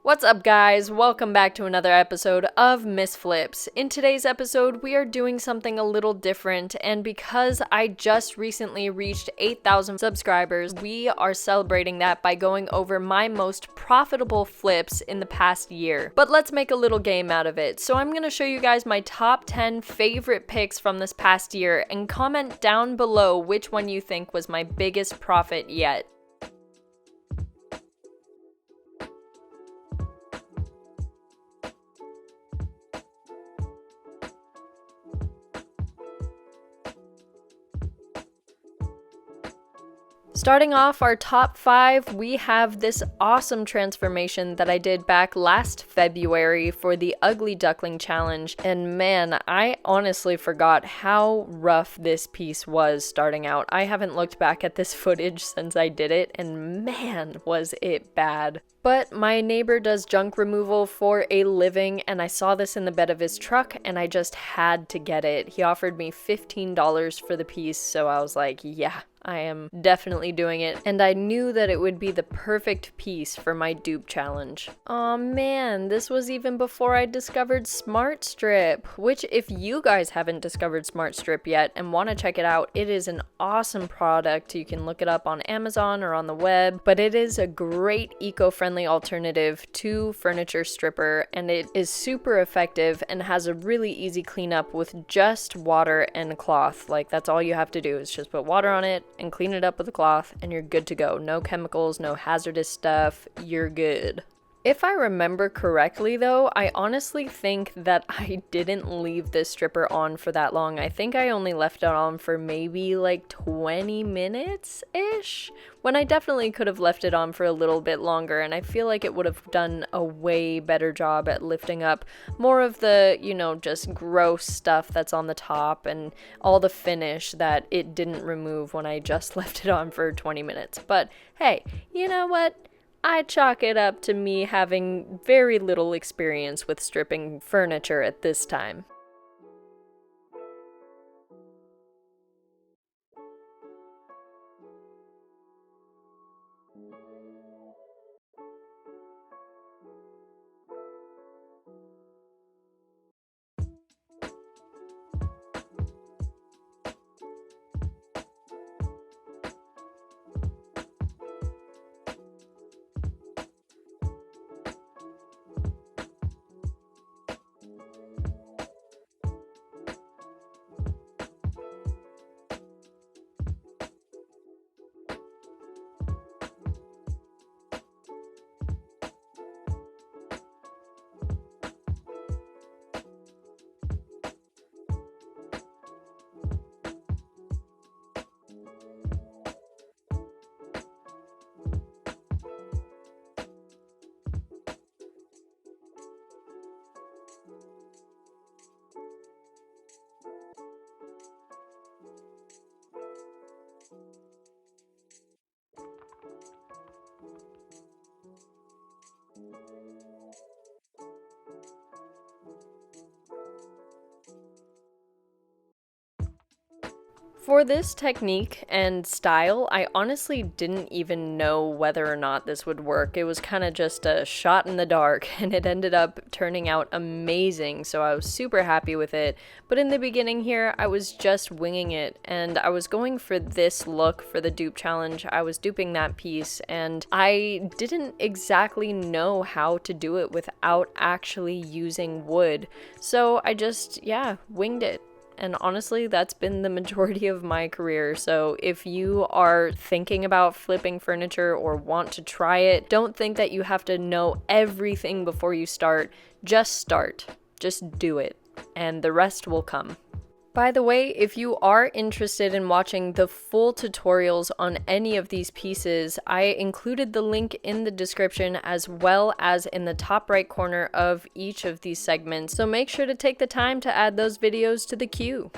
What's up, guys? Welcome back to another episode of Missflips. In today's episode, we are doing something a little different, and because I just recently reached 8,000 subscribers, we are celebrating that by going over my most profitable flips in the past year. But let's make a little game out of it. So I'm going to show you guys my top 10 favorite picks from this past year, and comment down below which one you think was my biggest profit yet. Starting off our top 5, we have this awesome transformation that I did back last February for the Ugly Duckling Challenge, and man, I honestly forgot how rough this piece was starting out. I haven't looked back at this footage since I did it, and man, was it bad. But my neighbor does junk removal for a living, and I saw this in the bed of his truck, and I just had to get it. He offered me $15 for the piece, so I was like, yeah, I am definitely doing it, and I knew that it would be the perfect piece for my dupe challenge. Aw man, this was even before I discovered Smart Strip, which if you guys haven't discovered Smart Strip yet and want to check it out, it is an awesome product. You can look it up on Amazon or on the web, but it is a great eco-friendly alternative to furniture stripper, and it is super effective and has a really easy cleanup with just water and cloth. Like, that's all you have to do is just put water on it and clean it up with a cloth, and you're good to go. No chemicals, no hazardous stuff, you're good. If I remember correctly though, I honestly think that I didn't leave this stripper on for that long. I think I only left it on for maybe like 20 minutes-ish, when I definitely could have left it on for a little bit longer, and I feel like it would have done a way better job at lifting up more of the, just gross stuff that's on the top and all the finish that it didn't remove when I just left it on for 20 minutes. But hey, you know what? I chalk it up to me having very little experience with stripping furniture at this time. For this technique and style, I honestly didn't even know whether or not this would work. It was kind of just a shot in the dark, and it ended up turning out amazing, so I was super happy with it. But in the beginning here, I was just winging it, and I was going for this look for the dupe challenge. I was duping that piece, and I didn't exactly know how to do it without actually using wood. So I just, winged it. And honestly, that's been the majority of my career. So if you are thinking about flipping furniture or want to try it, don't think that you have to know everything before you start. Just start. Just do it. And the rest will come. By the way, if you are interested in watching the full tutorials on any of these pieces, I included the link in the description as well as in the top right corner of each of these segments, so make sure to take the time to add those videos to the queue.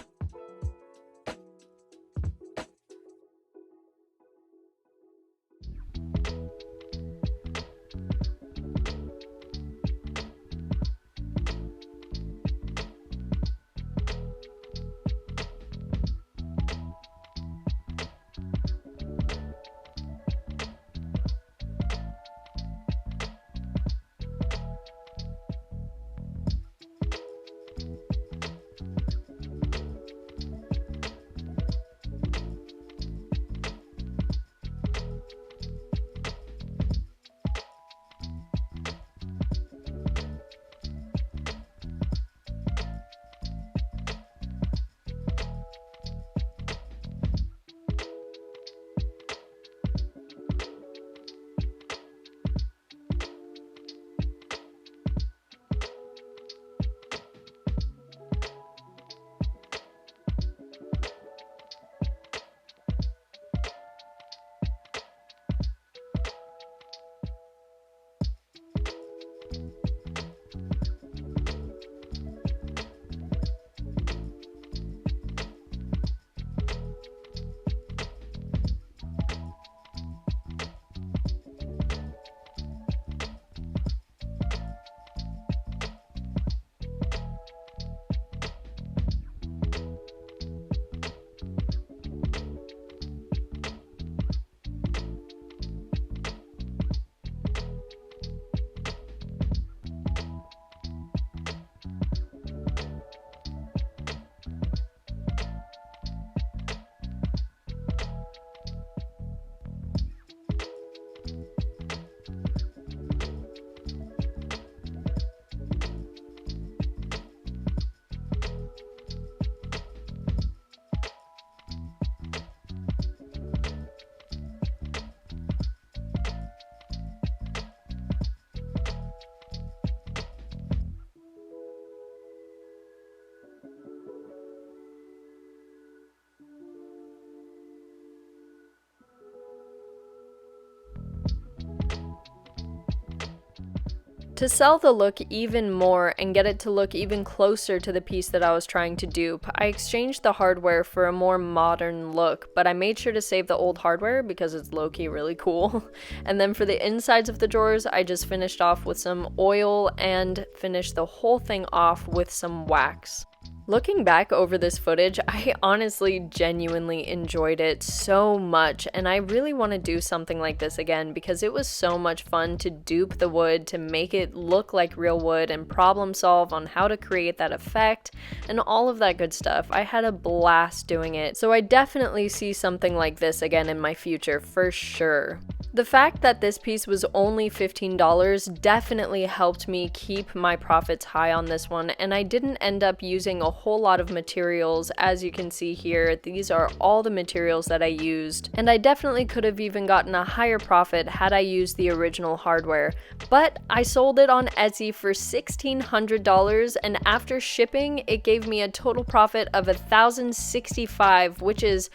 To sell the look even more and get it to look even closer to the piece that I was trying to dupe, I exchanged the hardware for a more modern look, but I made sure to save the old hardware because it's low-key really cool. And then for the insides of the drawers, I just finished off with some oil and finished the whole thing off with some wax. Looking back over this footage, I honestly genuinely enjoyed it so much, and I really want to do something like this again because it was so much fun to dupe the wood, to make it look like real wood and problem solve on how to create that effect and all of that good stuff. I had a blast doing it, so I definitely see something like this again in my future for sure. The fact that this piece was only $15 definitely helped me keep my profits high on this one, and I didn't end up using a whole lot of materials. As you can see here, these are all the materials that I used, and I definitely could have even gotten a higher profit had I used the original hardware, but I sold it on Etsy for $1,600, and after shipping, it gave me a total profit of $1,065, which is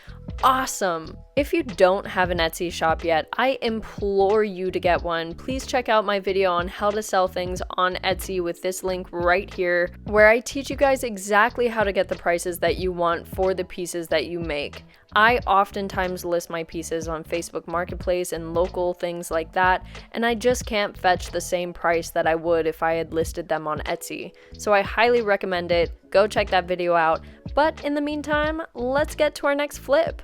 awesome. If you don't have an Etsy shop yet, I implore you to get one. Please check out my video on how to sell things on Etsy with this link right here, where I teach you guys exactly how to get the prices that you want for the pieces that you make. I oftentimes list my pieces on Facebook Marketplace and local things like that, and I just can't fetch the same price that I would if I had listed them on Etsy. So I highly recommend it. Go check that video out. But in the meantime, let's get to our next flip.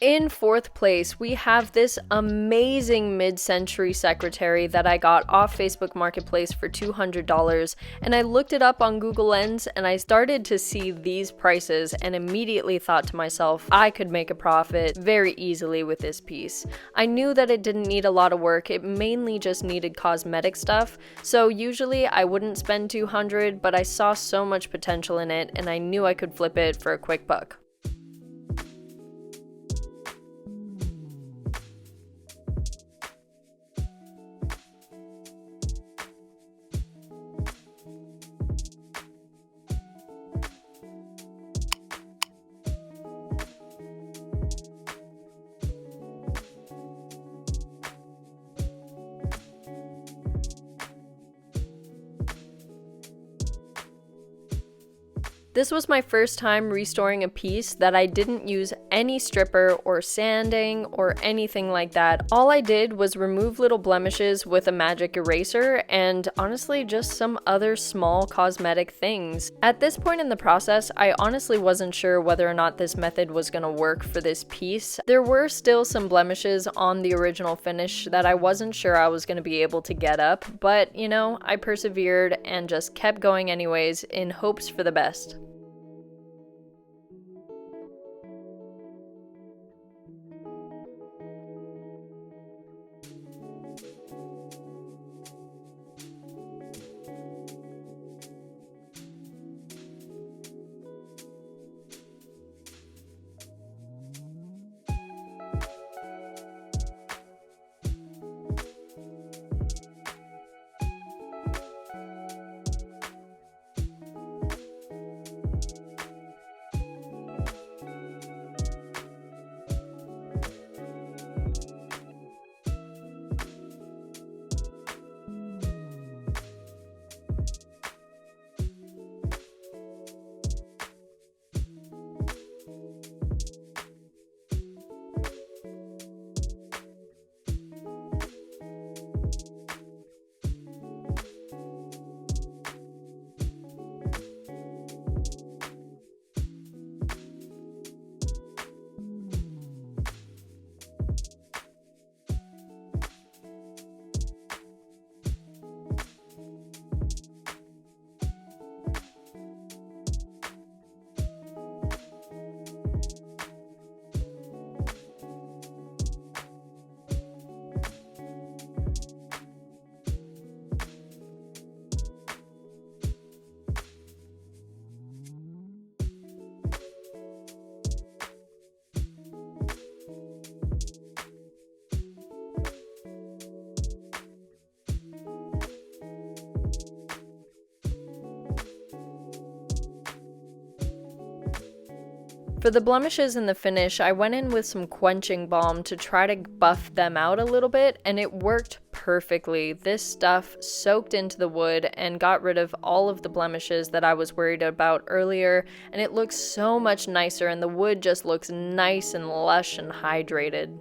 In fourth place, we have this amazing mid-century secretary that I got off Facebook Marketplace for $200, and I looked it up on Google Lens and I started to see these prices and immediately thought to myself, I could make a profit very easily with this piece. I knew that it didn't need a lot of work, it mainly just needed cosmetic stuff, so usually I wouldn't spend $200, but I saw so much potential in it and I knew I could flip it for a quick buck. This was my first time restoring a piece that I didn't use any stripper or sanding or anything like that. All I did was remove little blemishes with a magic eraser and honestly just some other small cosmetic things. At this point in the process, I honestly wasn't sure whether or not this method was going to work for this piece. There were still some blemishes on the original finish that I wasn't sure I was going to be able to get up, but you know, I persevered and just kept going anyways in hopes for the best. For the blemishes in the finish, I went in with some quenching balm to try to buff them out a little bit, and it worked perfectly. This stuff soaked into the wood and got rid of all of the blemishes that I was worried about earlier, and it looks so much nicer, and the wood just looks nice and lush and hydrated.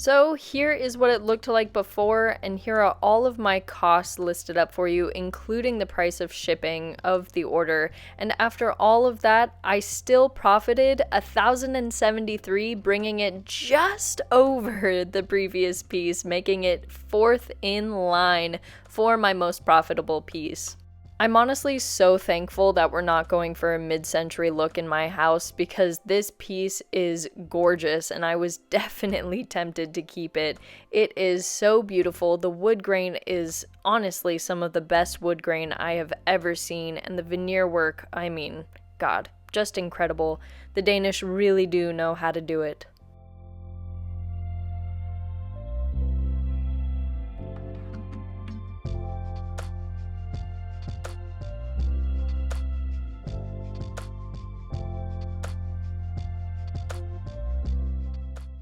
So here is what it looked like before, and here are all of my costs listed up for you, including the price of shipping of the order. And after all of that, I still profited $1,073, bringing it just over the previous piece, making it fourth in line for my most profitable piece. I'm honestly so thankful that we're not going for a mid-century look in my house, because this piece is gorgeous and I was definitely tempted to keep it. It is so beautiful. The wood grain is honestly some of the best wood grain I have ever seen, and the veneer work, I mean, God, just incredible. The Danish really do know how to do it.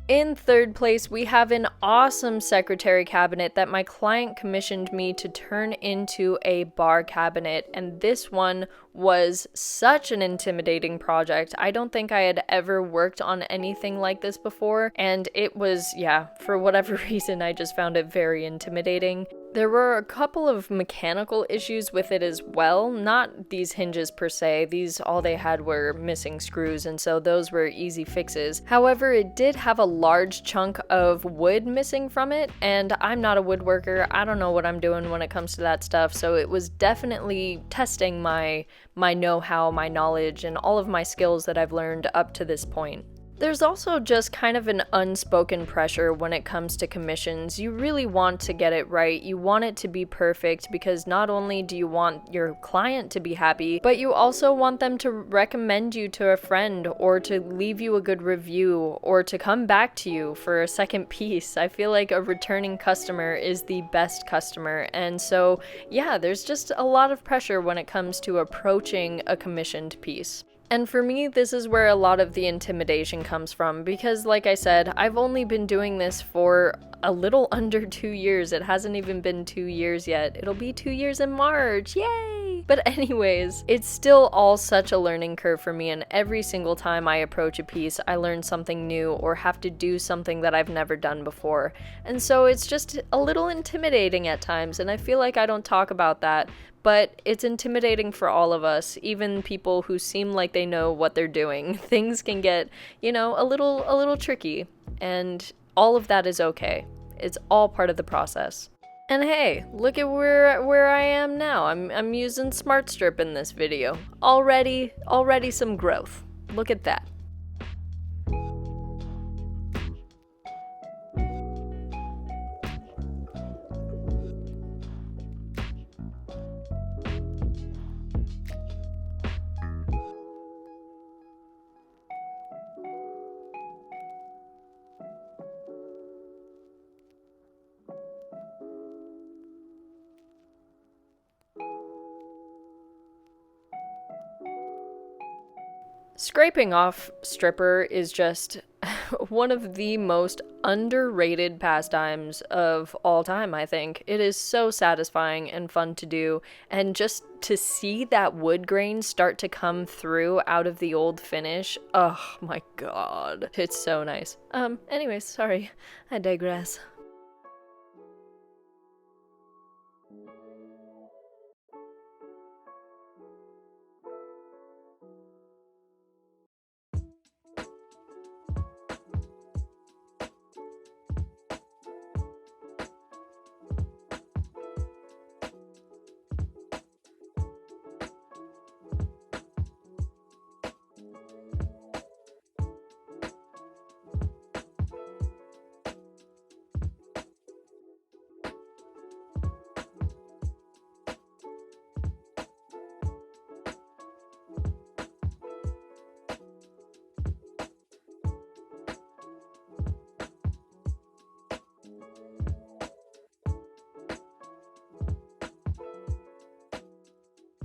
In third place, we have an awesome secretary cabinet that my client commissioned me to turn into a bar cabinet, and this one was such an intimidating project. I don't think I had ever worked on anything like this before, and it was, yeah, for whatever reason, I just found it very intimidating. There were a couple of mechanical issues with it as well, not these hinges per se. All they had were missing screws, and so those were easy fixes. However, it did have a large chunk of wood missing from it, and I'm not a woodworker. I don't know what I'm doing when it comes to that stuff, so it was definitely testing my know-how, my knowledge, and all of my skills that I've learned up to this point. There's also just kind of an unspoken pressure when it comes to commissions. You really want to get it right. You want it to be perfect, because not only do you want your client to be happy, but you also want them to recommend you to a friend, or to leave you a good review, or to come back to you for a second piece. I feel like a returning customer is the best customer, and so yeah, there's just a lot of pressure when it comes to approaching a commissioned piece. And for me, this is where a lot of the intimidation comes from, because like I said, I've only been doing this for a little under 2 years. It hasn't even been 2 years yet. It'll be 2 years in March, yay! But anyways, it's still all such a learning curve for me, and every single time I approach a piece, I learn something new or have to do something that I've never done before. And so it's just a little intimidating at times, and I feel like I don't talk about that. But it's intimidating for all of us, even people who seem like they know what they're doing. Things can get, a little tricky, and all of that is okay. It's all part of the process. And hey, look at where I am now. I'm using Smart Strip in this video. Already some growth. Look at that. Scraping off stripper is just one of the most underrated pastimes of all time, I think. It is so satisfying and fun to do, and just to see that wood grain start to come through out of the old finish, oh my god. It's so nice. Anyways, sorry, I digress.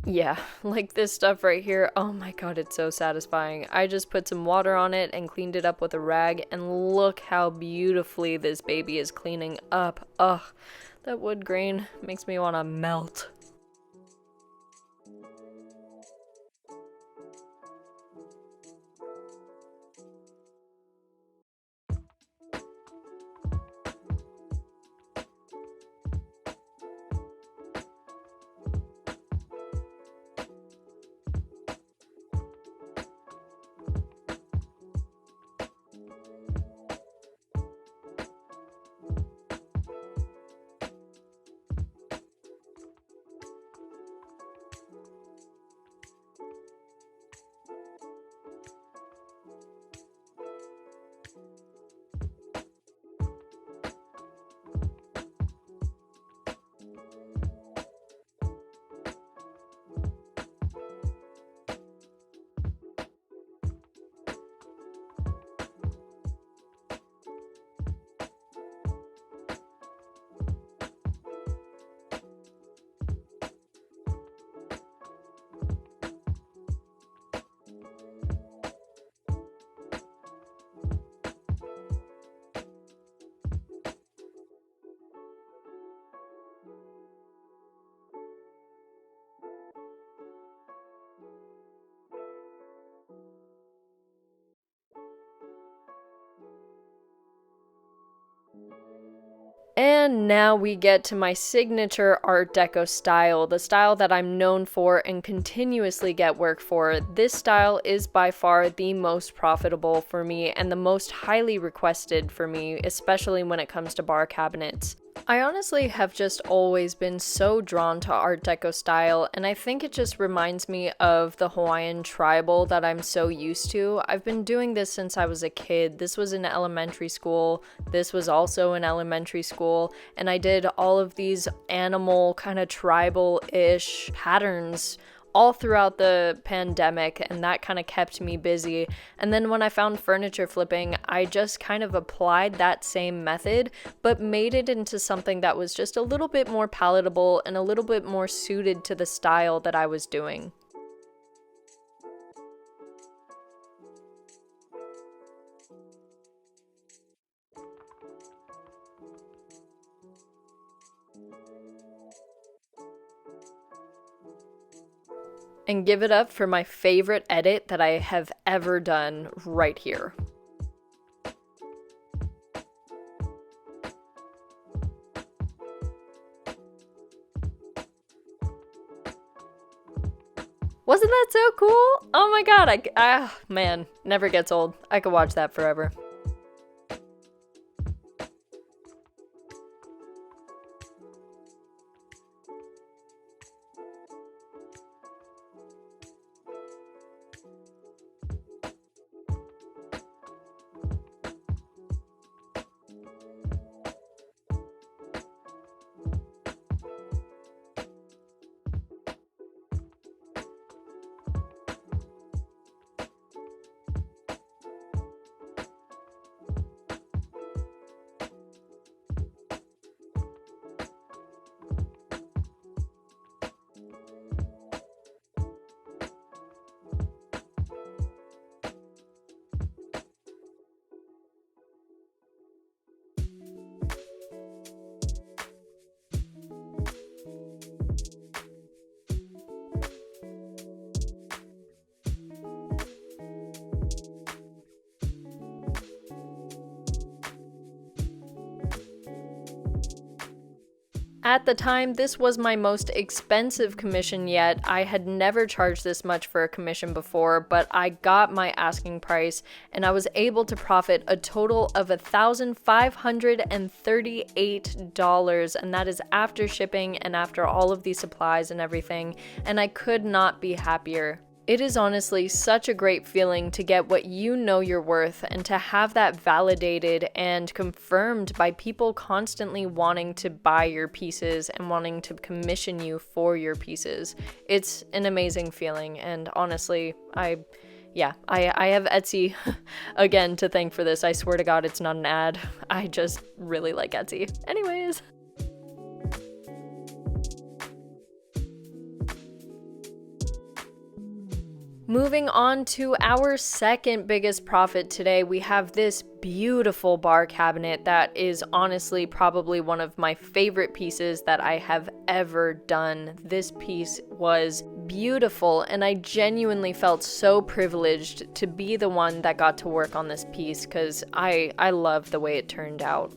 Yeah, like this stuff right here, oh my god, it's so satisfying. I just put some water on it and cleaned it up with a rag, and look how beautifully this baby is cleaning up. Ugh, that wood grain makes me want to melt. And now we get to my signature Art Deco style, the style that I'm known for and continuously get work for. This style is by far the most profitable for me and the most highly requested for me, especially when it comes to bar cabinets. I honestly have just always been so drawn to Art Deco style, and I think it just reminds me of the Hawaiian tribal that I'm so used to. I've been doing this since I was a kid. This was in elementary school. This was also in elementary school, and I did all of these animal kind of tribal-ish patterns all throughout the pandemic, and that kind of kept me busy. And then when I found furniture flipping, I just kind of applied that same method, but made it into something that was just a little bit more palatable and a little bit more suited to the style that I was doing. And give it up for my favorite edit that I have ever done right here. Wasn't that so cool? Oh my god, man, never gets old. I could watch that forever. At the time, this was my most expensive commission yet. I had never charged this much for a commission before, but I got my asking price and I was able to profit a total of $1,538, and that is after shipping and after all of the supplies and everything, and I could not be happier. It is honestly such a great feeling to get what you know you're worth and to have that validated and confirmed by people constantly wanting to buy your pieces and wanting to commission you for your pieces. It's an amazing feeling, and honestly, I have Etsy again to thank for this. I swear to God, it's not an ad. I just really like Etsy. Anyways. Moving on to our second biggest profit today, we have this beautiful bar cabinet that is honestly probably one of my favorite pieces that I have ever done. This piece was beautiful, and I genuinely felt so privileged to be the one that got to work on this piece because I love the way it turned out.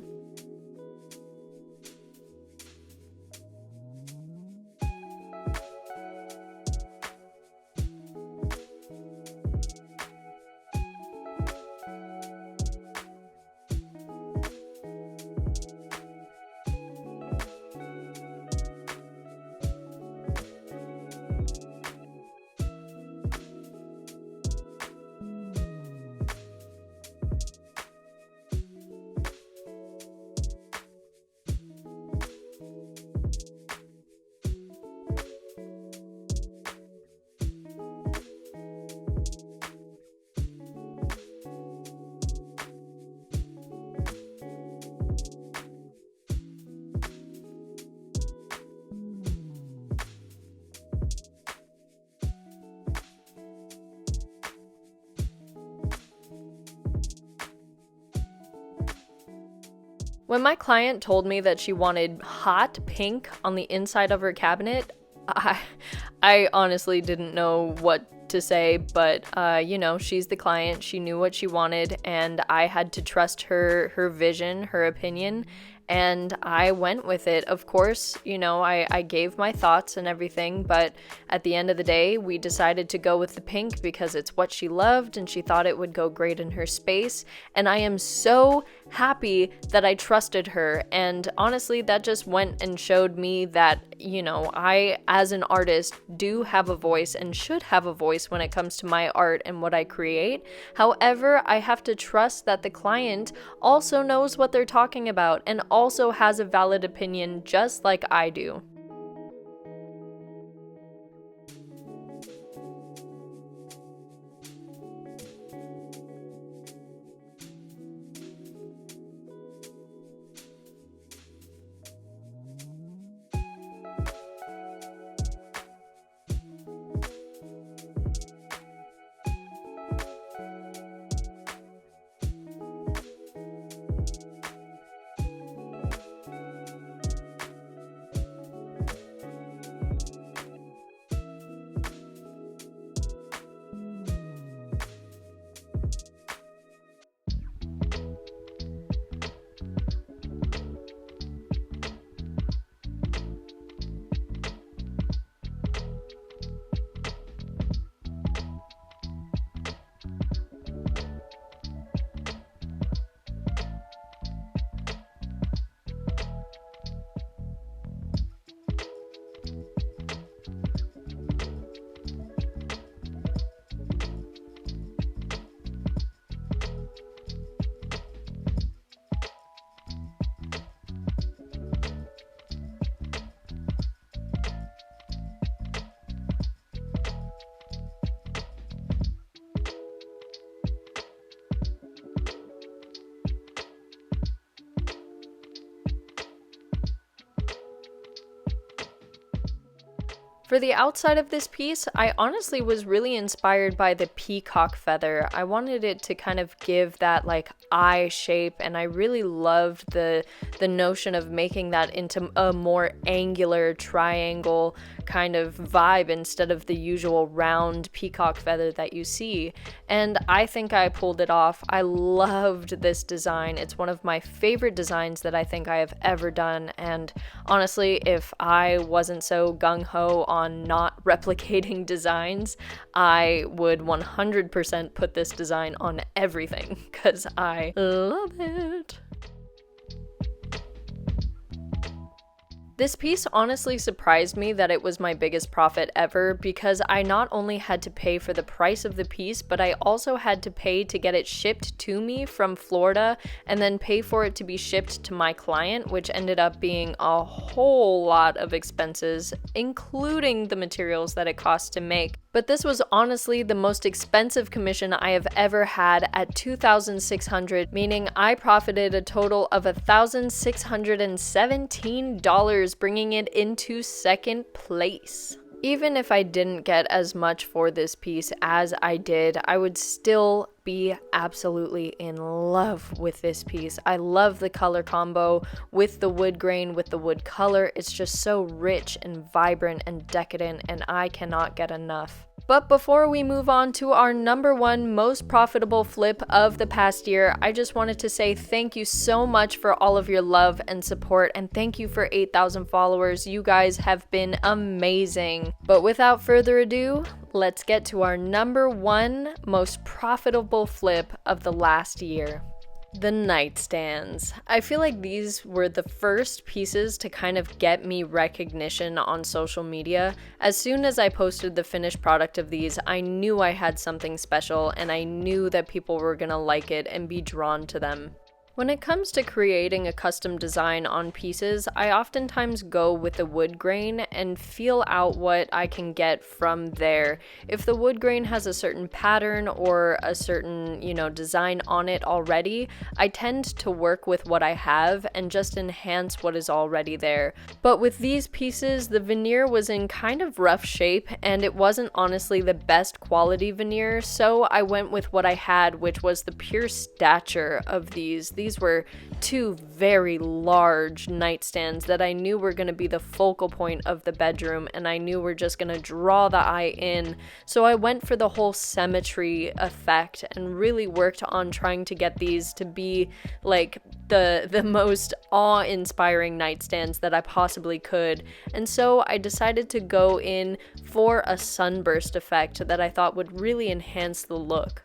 When my client told me that she wanted hot pink on the inside of her cabinet, I honestly didn't know what to say, but she's the client, she knew what she wanted, and I had to trust her vision, her opinion, and I went with it. Of course, I gave my thoughts and everything, but at the end of the day, we decided to go with the pink because it's what she loved and she thought it would go great in her space, and I am so happy that I trusted her. And honestly, that just went and showed me that, I, as an artist, do have a voice and should have a voice when it comes to my art and what I create. However, I have to trust that the client also knows what they're talking about and also has a valid opinion just like I do. For the outside of this piece, I honestly was really inspired by the peacock feather. I wanted it to kind of give that like eye shape, and I really loved the notion of making that into a more angular triangle kind of vibe instead of the usual round peacock feather that you see. And I think I pulled it off. I loved this design. It's one of my favorite designs that I think I have ever done, and honestly, if I wasn't so gung-ho on not replicating designs, I would 100% put this design on everything because I love it. This piece honestly surprised me that it was my biggest profit ever because I not only had to pay for the price of the piece, but I also had to pay to get it shipped to me from Florida and then pay for it to be shipped to my client, which ended up being a whole lot of expenses, including the materials that it cost to make. But this was honestly the most expensive commission I have ever had at $2,600, meaning I profited a total of $1,617, bringing it into second place. Even if I didn't get as much for this piece as I did, I would still be absolutely in love with this piece. I love the color combo with the wood grain, with the wood color. It's just so rich and vibrant and decadent, and I cannot get enough. But before we move on to our number one most profitable flip of the past year, I just wanted to say thank you so much for all of your love and support, and thank you for 8,000 followers. You guys have been amazing. But without further ado, let's get to our number one most profitable flip of the last year. The nightstands. I feel like these were the first pieces to kind of get me recognition on social media. As soon as I posted the finished product of these, I knew I had something special and I knew that people were gonna like it and be drawn to them. When it comes to creating a custom design on pieces, I oftentimes go with the wood grain and feel out what I can get from there. If the wood grain has a certain pattern or a certain, design on it already, I tend to work with what I have and just enhance what is already there. But with these pieces, the veneer was in kind of rough shape and it wasn't honestly the best quality veneer, so I went with what I had, which was the pure stature of these. These were two very large nightstands that I knew were going to be the focal point of the bedroom, and I knew were just going to draw the eye in. So I went for the whole symmetry effect and really worked on trying to get these to be like the most awe-inspiring nightstands that I possibly could. And so I decided to go in for a sunburst effect that I thought would really enhance the look.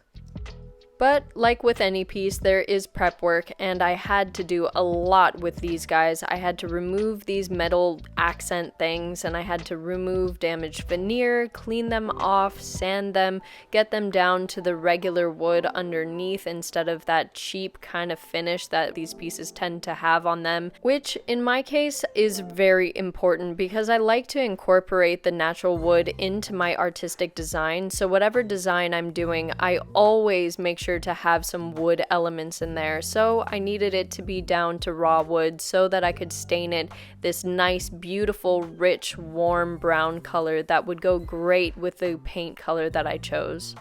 But like with any piece, there is prep work, and I had to do a lot with these guys. I had to remove these metal accent things, and I had to remove damaged veneer, clean them off, sand them, get them down to the regular wood underneath instead of that cheap kind of finish that these pieces tend to have on them, which in my case is very important because I like to incorporate the natural wood into my artistic design. So whatever design I'm doing, I always make sure to have some wood elements in there. So I needed it to be down to raw wood so that I could stain it this nice, beautiful, rich, warm brown color that would go great with the paint color that I chose.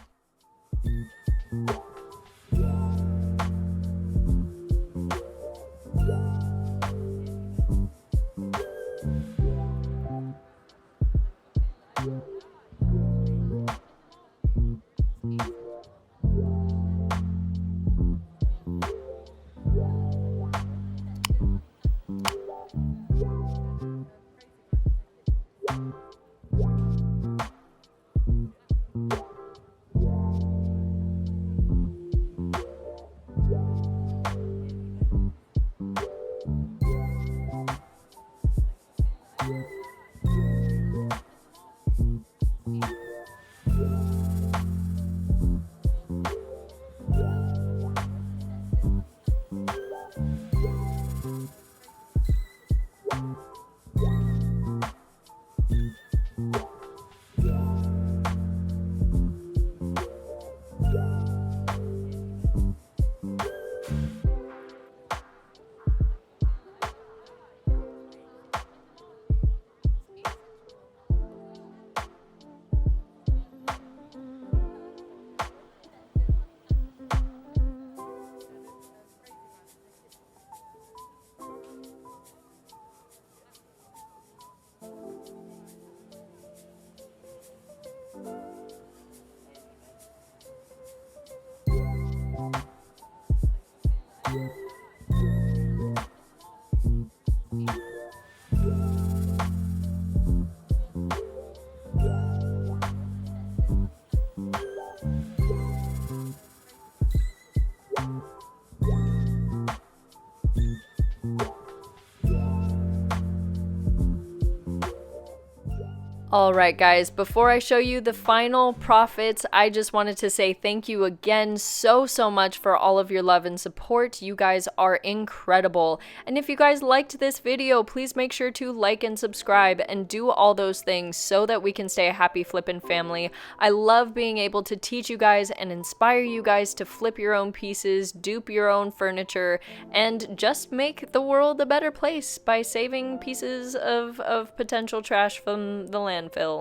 Alright guys, before I show you the final profits, I just wanted to say thank you again so much for all of your love and support. You guys are incredible. And if you guys liked this video, please make sure to like and subscribe and do all those things so that we can stay a happy flippin' family. I love being able to teach you guys and inspire you guys to flip your own pieces, dupe your own furniture, and just make the world a better place by saving pieces of potential trash from the landfill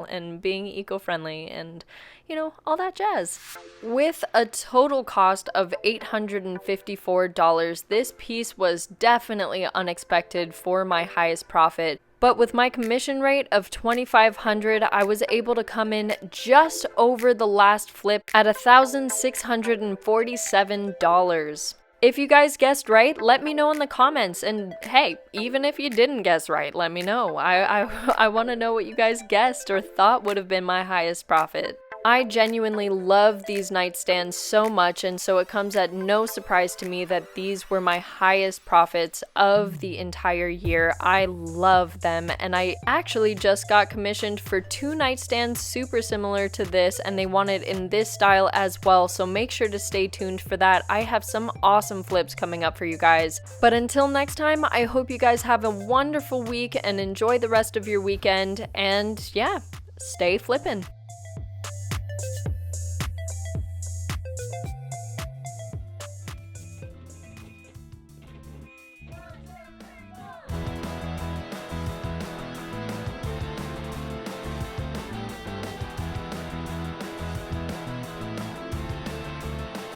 and being eco-friendly and, you know, all that jazz. With a total cost of $854, this piece was definitely unexpected for my highest profit. But with my commission rate of $2,500, I was able to come in just over the last flip at $1,647. If you guys guessed right, let me know in the comments, and hey, even if you didn't guess right, let me know. I want to know what you guys guessed or thought would have been my highest profit. I genuinely love these nightstands so much, and so it comes at no surprise to me that these were my highest profits of the entire year. I love them, and I actually just got commissioned for 2 nightstands super similar to this, and they want it in this style as well, so make sure to stay tuned for that. I have some awesome flips coming up for you guys. But until next time, I hope you guys have a wonderful week and enjoy the rest of your weekend, and yeah, stay flippin'.